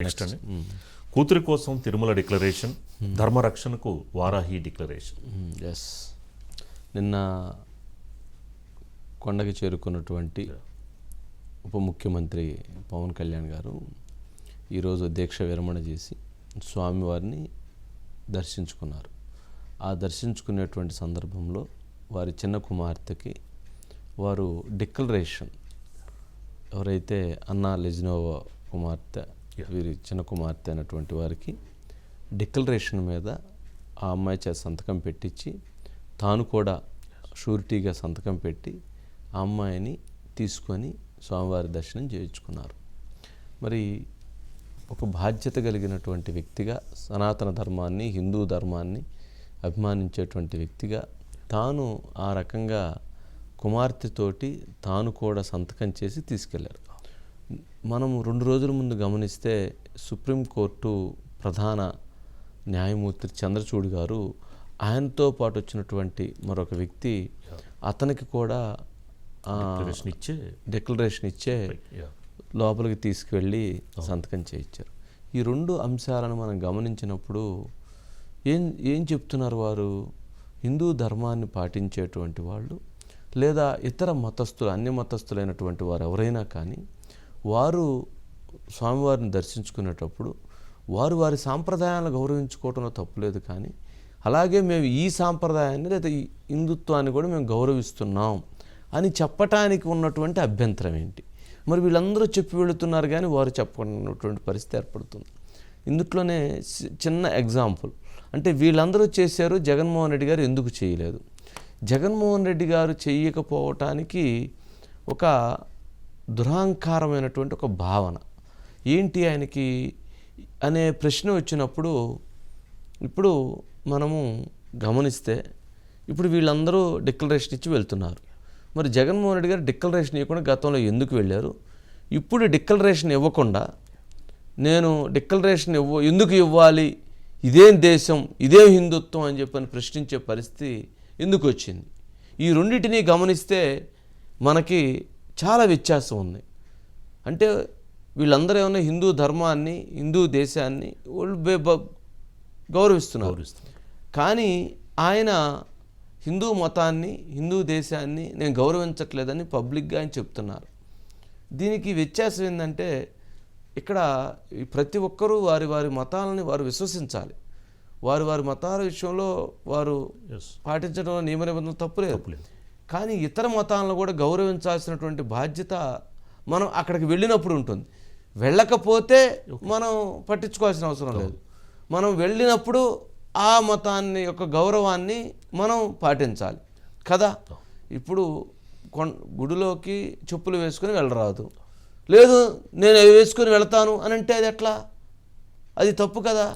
Next అండి కూతురి కోసం తిరుమల డిక్లరేషన్, ధర్మరక్షణకు వారాహి డిక్లరేషన్. ఎస్, నిన్న కొండకి చేరుకున్నటువంటి ఉప ముఖ్యమంత్రి పవన్ కళ్యాణ్ గారు ఈరోజు దీక్ష విరమణ చేసి స్వామివారిని దర్శించుకున్నారు. ఆ దర్శించుకునేటువంటి సందర్భంలో వారి చిన్న కుమార్తెకి వారు డిక్లరేషన్, ఎవరైతే అన్నా లెజినోవా కుమార్తె, వీరి చిన్న కుమార్తె అయినటువంటి వారికి డిక్లరేషన్ మీద ఆ అమ్మాయి చేత సంతకం పెట్టించి తాను కూడా షూరిటీగా సంతకం పెట్టి ఆ అమ్మాయిని తీసుకొని స్వామివారి దర్శనం చేయించుకున్నారు. మరి ఒక బాధ్యత కలిగినటువంటి వ్యక్తిగా, సనాతన ధర్మాన్ని, హిందూ ధర్మాన్ని అభిమానించేటువంటి వ్యక్తిగా తాను ఆ రకంగా కుమార్తెతోటి తాను కూడా సంతకం చేసి తీసుకెళ్లారు. మనం 2 రోజుల ముందు గమనిస్తే సుప్రీంకోర్టు ప్రధాన న్యాయమూర్తి చంద్రచూడ్ గారు, ఆయనతో పాటు వచ్చినటువంటి మరొక వ్యక్తి, అతనికి కూడా డిక్లరేషన్ ఇచ్చే లోపలికి తీసుకువెళ్ళి సంతకం చేయించారు. ఈ 2 అంశాలను మనం గమనించినప్పుడు ఏం చెప్తున్నారు వారు? హిందూ ధర్మాన్ని పాటించేటువంటి వాళ్ళు లేదా ఇతర మతస్థులు, అన్య మతస్థులైనటువంటి వారు ఎవరైనా కానీ వారు స్వామివారిని దర్శించుకునేటప్పుడు వారు వారి సాంప్రదాయాలను గౌరవించుకోవడంలో తప్పులేదు, కానీ అలాగే మేము ఈ సాంప్రదాయాన్ని లేదా ఈ హిందుత్వాన్ని కూడా మేము గౌరవిస్తున్నాం అని చెప్పటానికి ఉన్నటువంటి అభ్యంతరం ఏంటి? మరి వీళ్ళందరూ చెప్పి వెళుతున్నారు కానీ వారు చెప్పకున్నటువంటి పరిస్థితి ఏర్పడుతుంది. ఇందుట్లోనే చిన్న ఎగ్జాంపుల్, అంటే వీళ్ళందరూ చేశారు, జగన్మోహన్ రెడ్డి గారు ఎందుకు చేయలేదు? జగన్మోహన్ రెడ్డి గారు చేయకపోవటానికి ఒక దురహంకారమైనటువంటి ఒక భావన ఏంటి ఆయనకి అనే ప్రశ్న వచ్చినప్పుడు, ఇప్పుడు మనము గమనిస్తే ఇప్పుడు వీళ్ళందరూ డిక్లరేషన్ ఇచ్చి వెళ్తున్నారు. మరి జగన్మోహన్ రెడ్డి గారు డిక్లరేషన్ ఇవ్వకుండా గతంలో ఎందుకు వెళ్ళారు? ఇప్పుడు డిక్లరేషన్ ఇవ్వకుండా నేను డిక్లరేషన్ ఎందుకు ఇవ్వాలి, ఇదేం దేశం, ఇదేం హిందుత్వం అని చెప్పని ప్రశ్నించే పరిస్థితి ఎందుకు వచ్చింది? ఈ రెండింటినీ గమనిస్తే మనకి చాలా వ్యత్యాసం ఉంది. అంటే వీళ్ళందరూ ఏమైనా హిందూ ధర్మాన్ని, హిందూ దేశాన్ని వాళ్ళు గౌరవిస్తున్నారు, కానీ ఆయన హిందూ మతాన్ని, హిందూ దేశాన్ని నేను గౌరవించట్లేదని పబ్లిక్గా ఆయన చెప్తున్నారు. దీనికి వ్యత్యాసం ఏంటంటే, ఇక్కడ ప్రతి ఒక్కరూ వారి వారి మతాలని వారు విశ్వసించాలి. వారి వారి మతాల విషయంలో వారు పాటించడంలో నియమ నిబంధనలు తప్పులేదు, కానీ ఇతర మతాలను కూడా గౌరవించాల్సినటువంటి బాధ్యత మనం అక్కడికి వెళ్ళినప్పుడు ఉంటుంది. వెళ్ళకపోతే మనం పట్టించుకోవాల్సిన అవసరం లేదు. మనం వెళ్ళినప్పుడు ఆ మతాన్ని యొక్క గౌరవాన్ని మనం పాటించాలి కదా. ఇప్పుడు గుడిలోకి చెప్పులు వేసుకొని వెళ్ళరాదు, లేదు నేను వేసుకొని వెళ్తాను అని అంటే అది ఎట్లా? అది తప్పు కదా.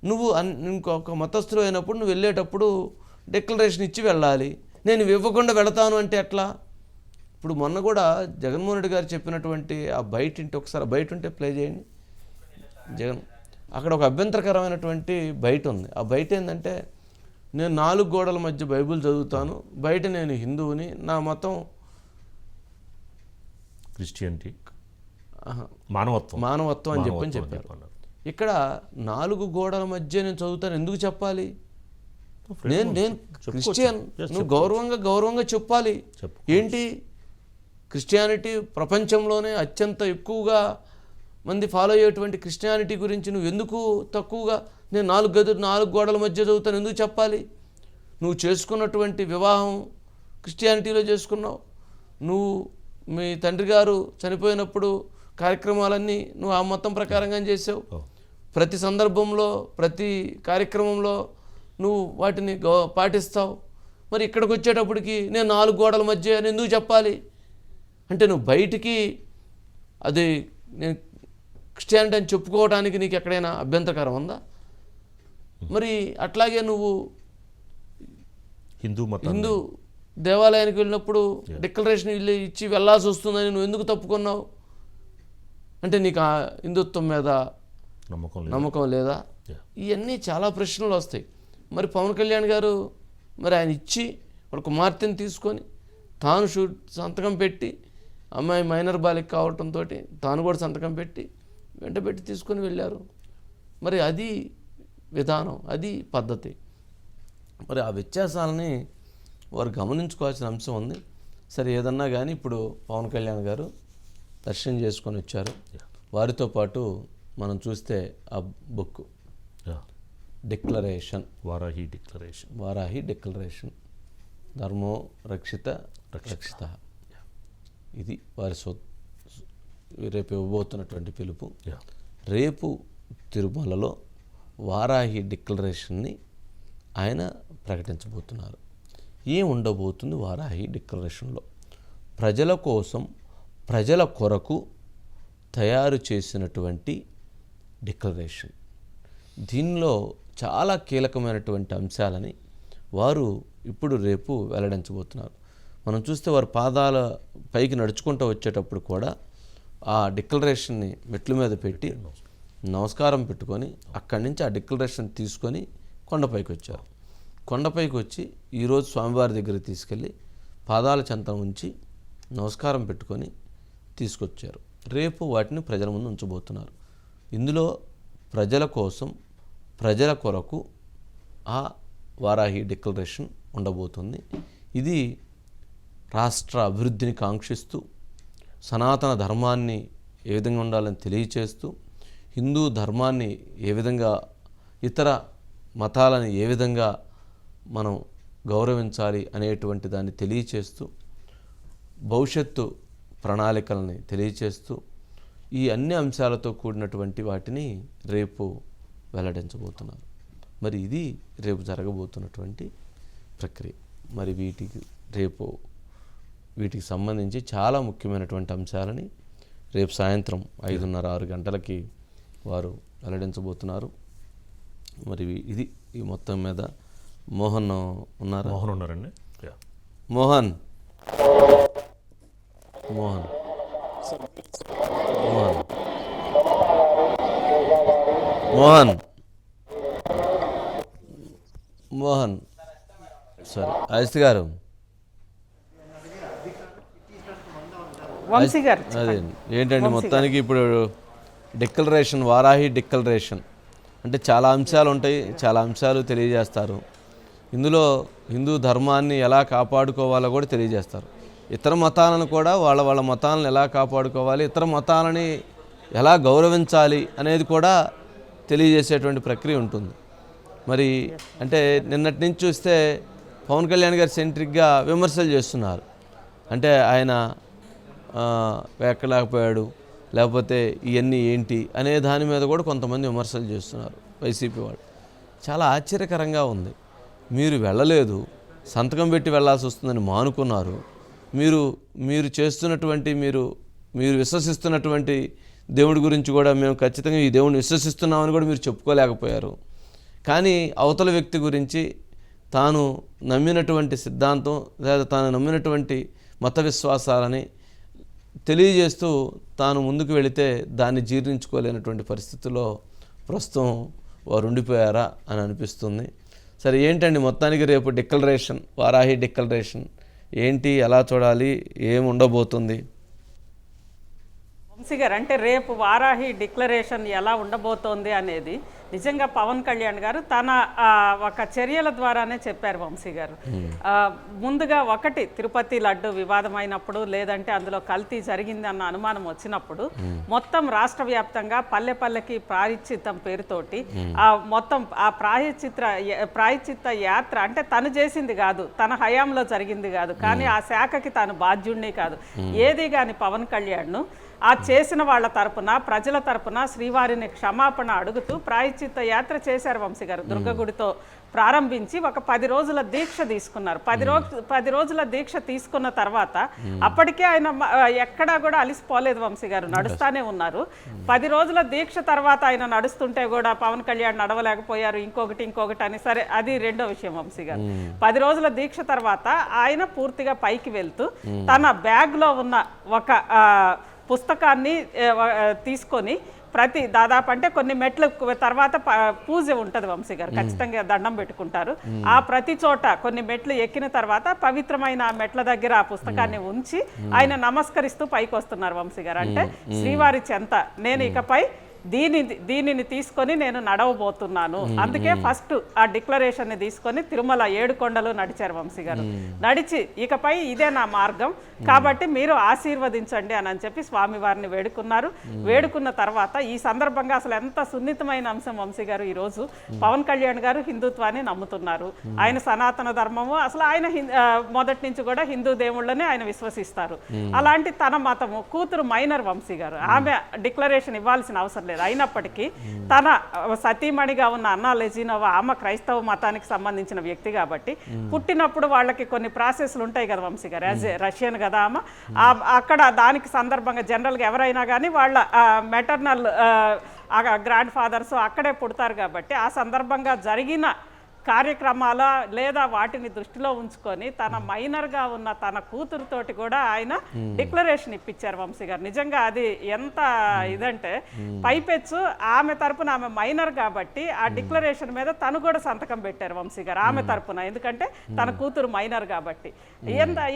నువ్వు ఇంకొక మతస్థులు అయినప్పుడు నువ్వు వెళ్ళేటప్పుడు డిక్లరేషన్ ఇచ్చి వెళ్ళాలి. నేను ఇవ్వకుండా వెళతాను అంటే ఎట్లా? ఇప్పుడు మొన్న కూడా జగన్మోహన్ రెడ్డి గారు చెప్పినటువంటి ఆ బయట ఇంటి, ఒకసారి బయట ఉంటే ప్లే చేయండి జగన్, అక్కడ ఒక అభ్యంతరకరమైనటువంటి బయట ఉంది. ఆ బయట ఏంటంటే, నేను 4 గోడల మధ్య బైబిల్ చదువుతాను, బయట నేను హిందువుని, నా మతం క్రిస్టియానిటీ, మానవత్వం అని చెప్పారు. ఇక్కడ 4 గోడల మధ్య నేను చదువుతాను ఎందుకు చెప్పాలి? నేను క్రిస్టియన్, నువ్వు గౌరవంగా చెప్పాలి. ఏంటి క్రిస్టియానిటీ ప్రపంచంలోనే అత్యంత ఎక్కువగా మంది ఫాలో అయ్యేటువంటి క్రిస్టియానిటీ గురించి నువ్వు ఎందుకు తక్కువగా నేను 4 గోడల మధ్య చదువుతాను ఎందుకు చెప్పాలి? నువ్వు చేసుకున్నటువంటి వివాహం క్రిస్టియానిటీలో చేసుకున్నావు, నువ్వు మీ తండ్రి గారు చనిపోయినప్పుడు కార్యక్రమాలన్నీ నువ్వు ఆ మతం ప్రకారంగా చేసావు. ప్రతి సందర్భంలో, ప్రతి కార్యక్రమంలో నువ్వు వాటిని పాటిస్తావు. మరి ఇక్కడికి వచ్చేటప్పటికి నేను 4 గోడల మధ్య అని ఎందుకు చెప్పాలి? అంటే నువ్వు బయటికి అది నేను క్రిస్టియానిటీ అని చెప్పుకోవడానికి నీకు ఎక్కడైనా అభ్యంతరకరం ఉందా? మరి అట్లాగే నువ్వు హిందూ దేవాలయానికి వెళ్ళినప్పుడు డిక్లరేషన్ ఇచ్చి వెళ్ళాల్సి వస్తుందని నువ్వు ఎందుకు తప్పుకున్నావు? అంటే నీకు ఆ హిందుత్వం మీద నమ్మకం లేదా? ఇవన్నీ చాలా ప్రశ్నలు వస్తాయి. మరి పవన్ కళ్యాణ్ గారు మరి ఆయన ఇచ్చి వాళ్ళ కుమార్తెని తీసుకొని తాను సంతకం పెట్టి, అమ్మాయి మైనర్ బాలిక కావడంతో తాను కూడా సంతకం పెట్టి వెంటబెట్టి తీసుకొని వెళ్ళారు. మరి అది విధానం, అది పద్ధతి. మరి ఆ వ్యత్యాసాలని వారు గమనించుకోవాల్సిన అంశం ఉంది. సరే ఏదన్నా కానీ ఇప్పుడు పవన్ కళ్యాణ్ గారు దర్శనం చేసుకొని వచ్చారు. వారితో పాటు మనం చూస్తే ఆ బుక్ డిక్లరేషన్, వారాహి డిక్లరేషన్, ధర్మో రక్షిత రక్షిత, ఇది వారి రేపు ఇవ్వబోతున్నటువంటి పిలుపు. రేపు తిరుమలలో వారాహి డిక్లరేషన్ని ఆయన ప్రకటించబోతున్నారు. ఏం ఉండబోతుంది వారాహి డిక్లరేషన్లో? ప్రజల కోసం, ప్రజల కొరకు తయారు చేసినటువంటి డిక్లరేషన్. దీనిలో చాలా కీలకమైనటువంటి అంశాలని వారు ఇప్పుడు రేపు వెల్లడించబోతున్నారు. మనం చూస్తే వారు పాదాల పైకి నడుచుకుంటూ వచ్చేటప్పుడు కూడా ఆ డిక్లరేషన్ని మెట్ల మీద పెట్టి నమస్కారం పెట్టుకొని అక్కడి నుంచి ఆ డిక్లరేషన్ తీసుకొని కొండపైకి వచ్చారు. కొండపైకి వచ్చి ఈరోజు స్వామివారి దగ్గరికి తీసుకెళ్ళి పాదాల చెంత ఉంచి నమస్కారం పెట్టుకొని తీసుకొచ్చారు. రేపు వాటిని ప్రజల ముందు ఉంచబోతున్నారు. ఇందులో ప్రజల కోసం, ప్రజల కొరకు ఆ వారాహి డిక్లరేషన్ ఉండబోతుంది. ఇది రాష్ట్ర అభివృద్ధిని కాంక్షిస్తూ, సనాతన ధర్మాన్ని ఏ విధంగా ఉండాలని తెలియచేస్తూ, హిందూ ధర్మాన్ని ఏ విధంగా, ఇతర మతాలను ఏ విధంగా మనం గౌరవించాలి అనేటువంటి దాన్ని తెలియచేస్తూ, భవిష్యత్తు ప్రణాళికల్ని తెలియచేస్తూ, ఈ అన్ని అంశాలతో కూడినటువంటి వాటిని రేపు వెల్లడించబోతున్నారు. మరి ఇది రేపు జరగబోతున్నటువంటి ప్రక్రియ. మరి వీటికి సంబంధించి చాలా ముఖ్యమైనటువంటి అంశాలని రేపు సాయంత్రం 5:30-6 గంటలకి వారు వెల్లడించబోతున్నారు. మరి ఇది ఈ మొత్తం మీద మోహన్ ఉన్నారండి. మోహన్ సరే అజిత్ గారు, అదే ఏంటండి మొత్తానికి ఇప్పుడు డిక్లరేషన్, వారాహి డిక్లరేషన్ అంటే చాలా అంశాలు ఉంటాయి, చాలా అంశాలు తెలియజేస్తారు. ఇందులో హిందూ ధర్మాన్ని ఎలా కాపాడుకోవాలో కూడా తెలియజేస్తారు. ఇతర మతాలను కూడా వాళ్ళ మతాలను ఎలా కాపాడుకోవాలి, ఇతర మతాలని ఎలా గౌరవించాలి అనేది కూడా తెలియజేసేటువంటి ప్రక్రియ ఉంటుంది. మరి అంటే నిన్నటి నుంచి చూస్తే పవన్ కళ్యాణ్ గారు సెంట్రిక్గా విమర్శలు చేస్తున్నారు. అంటే ఆయన ఎక్కలేకపోయాడు, లేకపోతే ఇవన్నీ ఏంటి అనే దాని మీద కూడా కొంతమంది విమర్శలు చేస్తున్నారు వైసీపీ వాళ్ళు. చాలా ఆశ్చర్యకరంగా ఉంది. మీరు వెళ్ళలేదు, సంతకం పెట్టి వెళ్ళాల్సి వస్తుందని మానుకున్నారు. మీరు చేస్తున్నటువంటి మీరు విశ్వసిస్తున్నటువంటి దేవుడి గురించి కూడా మేము ఖచ్చితంగా ఈ దేవుడిని విశ్వసిస్తున్నామని కూడా మీరు చెప్పుకోలేకపోయారు. కానీ అవతల వ్యక్తి గురించి తాను నమ్మినటువంటి సిద్ధాంతం లేదా తాను నమ్మినటువంటి మత విశ్వాసాలని తెలియజేస్తూ తాను ముందుకు వెళితే దాన్ని జీర్ణించుకోలేనటువంటి పరిస్థితుల్లో ప్రస్తుతం వారు ఉండిపోయారా అని అనిపిస్తుంది. సరే ఏంటండి మొత్తానికి రేపు డిక్లరేషన్, వారాహి డిక్లరేషన్ ఏంటి, ఎలా చూడాలి, ఏమి ఉండబోతుంది? వంశీ గారు, అంటే రేపు వారాహి డిక్లరేషన్ ఎలా ఉండబోతోంది అనేది నిజంగా పవన్ కళ్యాణ్ గారు తన ఒక చర్యల ద్వారానే చెప్పారు వంశీ గారు. ముందుగా ఒకటి, తిరుపతి లడ్డు వివాదమైనప్పుడు లేదంటే అందులో కల్తీ జరిగింది అన్న అనుమానం వచ్చినప్పుడు మొత్తం రాష్ట్ర వ్యాప్తంగా పల్లెకి ప్రాయశ్చిత్తం పేరుతోటి మొత్తం ఆ ప్రాయశ్చిత్త యాత్ర అంటే తను చేసింది కాదు, తన హయాంలో జరిగింది కాదు, కానీ ఆ శాఖకి తాను బాధ్యుణ్ణి కాదు, ఏది కానీ పవన్ కళ్యాణ్ను ఆ చేసిన వాళ్ళ తరపున, ప్రజల తరపున శ్రీవారిని క్షమాపణ అడుగుతూ ప్రాయశ్చిత్త యాత్ర చేశారు వంశీ గారు. దుర్గగుడితో ప్రారంభించి ఒక 10 రోజుల దీక్ష తీసుకున్నారు. 10 రోజుల దీక్ష తీసుకున్న తర్వాత అప్పటికే ఆయన ఎక్కడా కూడా అలిసిపోలేదు వంశీ గారు, నడుస్తానే ఉన్నారు. 10 రోజుల దీక్ష తర్వాత ఆయన నడుస్తుంటే కూడా పవన్ కళ్యాణ్ నడవలేకపోయారు, ఇంకొకటి అని. సరే, అది రెండో విషయం వంశీ గారు. 10 రోజుల దీక్ష తర్వాత ఆయన పూర్తిగా పైకి వెళ్తూ తన బ్యాగ్లో ఉన్న ఒక పుస్తకాన్ని తీసుకొని ప్రతి దాదాపు అంటే కొన్ని మెట్లు తర్వాత పూజ ఉంటుంది వంశీ గారు, ఖచ్చితంగా దండం పెట్టుకుంటారు. ఆ ప్రతి చోట కొన్ని మెట్లు ఎక్కిన తర్వాత పవిత్రమైన ఆ మెట్ల దగ్గర ఆ పుస్తకాన్ని ఉంచి ఆయన నమస్కరిస్తూ పైకి వస్తున్నారు వంశీ గారు. అంటే శ్రీవారి చెంత నేను ఇకపై దీనిని తీసుకొని నేను నడవబోతున్నాను. అందుకే ఫస్ట్ ఆ డిక్లరేషన్ ని తీసుకొని తిరుమల 7 కొండలు నడిచారు వంశీ గారు. నడిచి ఇకపై ఇదే నా మార్గం కాబట్టి మీరు ఆశీర్వదించండి అని చెప్పి స్వామివారిని వేడుకున్నారు. వేడుకున్న తర్వాత ఈ సందర్భంగా అసలు ఎంత సున్నితమైన అంశం వంశీ గారు, ఈ రోజు పవన్ కళ్యాణ్ గారు హిందుత్వాన్ని నమ్ముతున్నారు. ఆయన సనాతన ధర్మము, అసలు ఆయన మొదటి నుంచి కూడా హిందూ దేవుళ్ళని ఆయన విశ్వసిస్తారు. అలాంటి తన మతము కూతురు మైనర్ వంశీ గారు, ఆమె డిక్లరేషన్ ఇవ్వాల్సిన అవసరం లేదు. అయినప్పటికీ తన సతీమణిగా ఉన్న అన్నా లెజినోవా ఆమె క్రైస్తవ మతానికి సంబంధించిన వ్యక్తి కాబట్టి పుట్టినప్పుడు వాళ్ళకి కొన్ని ప్రాసెస్లు ఉంటాయి కదా వంశీ గారు, యాజ్ ఏ రష్యన్ కదా ఆమె. అక్కడ దానికి సందర్భంగా జనరల్గా ఎవరైనా కానీ వాళ్ళ మెటర్నల్ గ్రాండ్ ఫాదర్స్ అక్కడే పుడతారు కాబట్టి ఆ సందర్భంగా జరిగిన కార్యక్రమాల లేదా వాటిని దృష్టిలో ఉంచుకొని తన మైనర్గా ఉన్న తన కూతురుతోటి కూడా ఆయన డిక్లరేషన్ ఇప్పించారు వంశీ గారు. నిజంగా అది ఎంత ఇదంటే పైపెచ్చు ఆమె తరపున, ఆమె మైనర్ కాబట్టి ఆ డిక్లరేషన్ మీద తను కూడా సంతకం పెట్టారు వంశీ గారు ఆమె తరపున, ఎందుకంటే తన కూతురు మైనర్ కాబట్టి.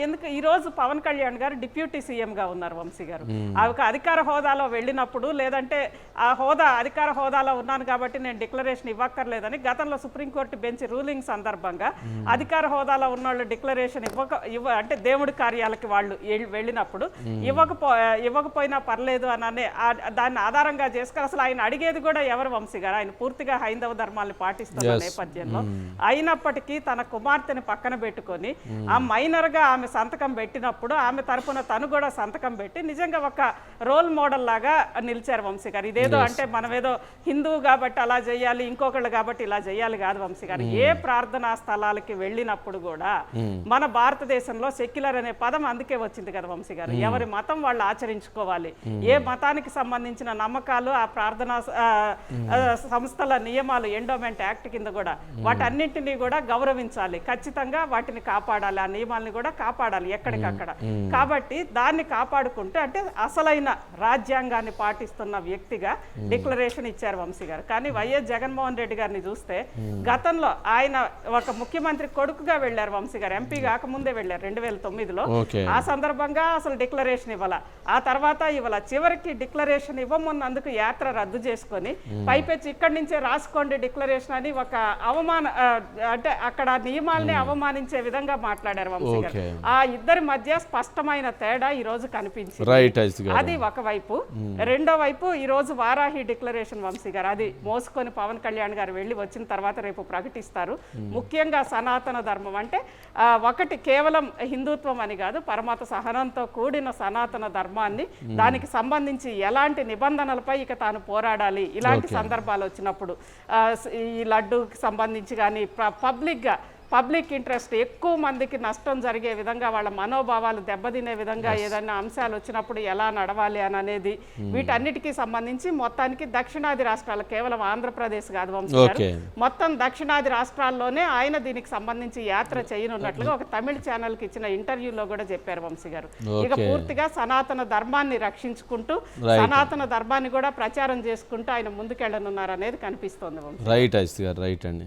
ఎందుకు ఈరోజు పవన్ కళ్యాణ్ గారు డిప్యూటీ సీఎంగా ఉన్నారు వంశీ గారు. ఆ ఒక అధికార హోదాలో వెళ్ళినప్పుడు, లేదంటే ఆ అధికార హోదాలో ఉన్నాను కాబట్టి నేను డిక్లరేషన్ ఇవ్వక్కర్లేదని గతంలో సుప్రీంకోర్టు బెంచ్ రూలింగ్ సందర్భంగా అధికార హోదాలో ఉన్న వాళ్ళు డిక్లరేషన్ అంటే దేవుడి కార్యాలకి వాళ్ళు వెళ్ళినప్పుడు ఇవ్వకపోయినా పర్లేదు అని దాన్ని ఆధారంగా చేసుకుని అసలు ఆయన అడిగేది కూడా ఎవరు వంశీ గారు, ఆయన పూర్తిగా హైందవ ధర్మాన్ని పాటిస్తున్న నేపథ్యంలో అయినప్పటికీ తన కుమార్తెని పక్కన పెట్టుకొని ఆ మైనర్ గా ఆమె సంతకం పెట్టినప్పుడు ఆమె తరపున తను కూడా సంతకం పెట్టి నిజంగా ఒక రోల్ మోడల్ లాగా నిలిచారు వంశీ గారు. ఇదేదో అంటే మనం ఏదో హిందువు కాబట్టి అలా చేయాలి, ఇంకొకళ్ళు కాబట్టి ఇలా చేయాలి కాదు వంశీ గారు. ఏ ప్రార్థనా స్థలాలకి వెళ్ళినప్పుడు కూడా మన భారతదేశంలో సెక్యులర్ అనే పదం అందుకే వచ్చింది కదా వంశీ గారు. ఎవరి మతం వాళ్ళు ఆచరించుకోవాలి, ఏ మతానికి సంబంధించిన నమ్మకాలు ఆ ప్రార్థనా సంస్థల నియమాలు ఎండోమెంట్ యాక్ట్ కింద కూడా వాటన్నింటినీ కూడా గౌరవించాలి, ఖచ్చితంగా వాటిని కాపాడాలి, ఆ నియమాలని కూడా కాపాడాలి ఎక్కడికక్కడ. కాబట్టి దాన్ని కాపాడుకుంటే అంటే అసలైన రాజ్యాంగాన్ని పాటిస్తున్న వ్యక్తిగా డిక్లరేషన్ ఇచ్చారు వంశీ గారు. కానీ వైఎస్ జగన్మోహన్ రెడ్డి గారిని చూస్తే గతంలో ఆయన ఒక ముఖ్యమంత్రి కొడుకుగా వెళ్ళారు వంశీ గారు, ఎంపీ కాకముందే వెళ్ళారు 2009లో. ఆ సందర్భంగా అసలు డిక్లరేషన్ ఇవ్వాల, ఆ తర్వాత ఇవ్వాల, చివరికి డిక్లరేషన్ ఇవ్వమున్నందుకు యాత్ర రద్దు చేసుకొని పైపెచ్చి ఇక్కడి నుంచే రాసుకోండి డిక్లరేషన్ అని ఒక అంటే అక్కడ నియమాలని అవమానించే విధంగా మాట్లాడారు వంశీ గారు. ఆ ఇద్దరి మధ్య స్పష్టమైన తేడా ఈ రోజు కనిపించింది. అది ఒకవైపు. రెండో వైపు ఈ రోజు వారాహి డిక్లరేషన్ వంశీ గారు, అది మోసుకొని పవన్ కళ్యాణ్ గారు వెళ్ళి వచ్చిన తర్వాత రేపు ప్రకటిస్తారు. ముఖ్యంగా సనాతన ధర్మం అంటే ఒకటి కేవలం హిందుత్వం అని కాదు, పరమత సహనంతో కూడిన సనాతన ధర్మాన్ని, దానికి సంబంధించి ఎలాంటి నిబంధనలపై ఇక తాను పోరాడాలి ఇలాంటి సందర్భాలు వచ్చినప్పుడు, ఈ లడ్డూకి సంబంధించి కానీ పబ్లిక్ ఇంట్రెస్ట్ ఎక్కువ మందికి నష్టం జరిగే విధంగా, వాళ్ళ మనోభావాలు దెబ్బతినే విధంగా ఏదైనా అంశాలు వచ్చినప్పుడు ఎలా నడవాలి అని అనేది, వీటన్నిటికీ సంబంధించి మొత్తానికి దక్షిణాది రాష్ట్రాలు, కేవలం ఆంధ్రప్రదేశ్ కాదు వంశీ గారు, మొత్తం దక్షిణాది రాష్ట్రాల్లోనే ఆయన దీనికి సంబంధించి యాత్ర చేయనున్నట్లుగా ఒక తమిళ ఛానల్కి ఇచ్చిన ఇంటర్వ్యూలో కూడా చెప్పారు వంశీ గారు. ఇక పూర్తిగా సనాతన ధర్మాన్ని రక్షించుకుంటూ సనాతన ధర్మాన్ని కూడా ప్రచారం చేసుకుంటూ ఆయన ముందుకెళ్ళనున్నారు అనేది కనిపిస్తోంది వంశీ. రైట్ అండి.